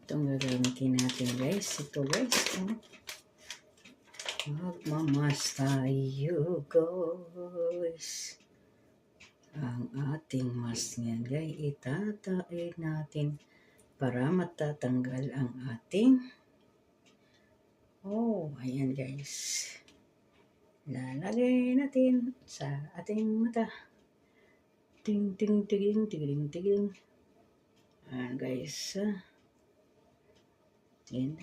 Itong gagamitin natin guys. Ito guys. Magmamas tayo guys. Ang ating mask ngayon guys. Itatain natin para matatanggal ang ating. Ayan guys. Lalagay natin sa ating mata. Ting ting ting ting ting. Ayan guys. Walang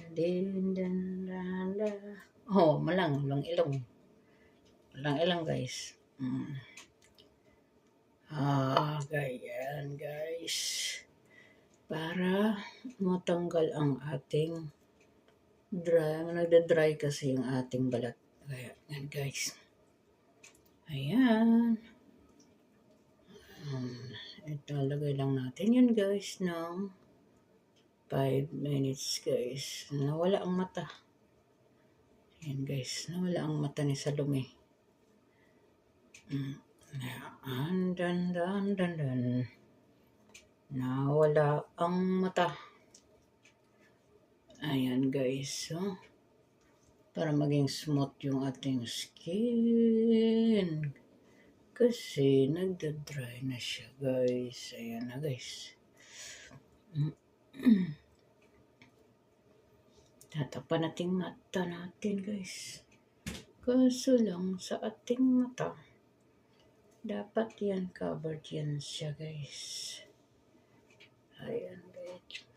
ilong. Walang ilong guys. Ganyan guys. Para matanggal ang ating nagda-dry kasi yung ating balat. Kaya yan guys. Ayan. Italagay lang natin yan guys ng 5 minutes guys. Nawala ang mata. Ayan guys. Nawala ang mata ni Salome. Dan. Nawala ang mata. Ayan guys. Para maging smooth yung ating skin. Kasi nagda-dry na siya guys. Ayan na guys. Tatapan natin mata natin guys. Kaso lang sa ating mata, dapat yan covered yan siya guys. Ayan guys.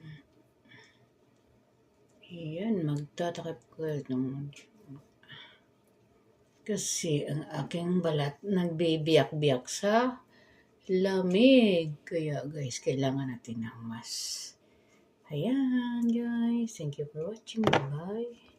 Ayan, magtatakip ko ng kasi ang aking balat nagbibiyak-biyak sa lamig. Kaya guys, kailangan natin ng mask. Ayan guys, thank you for watching. Bye.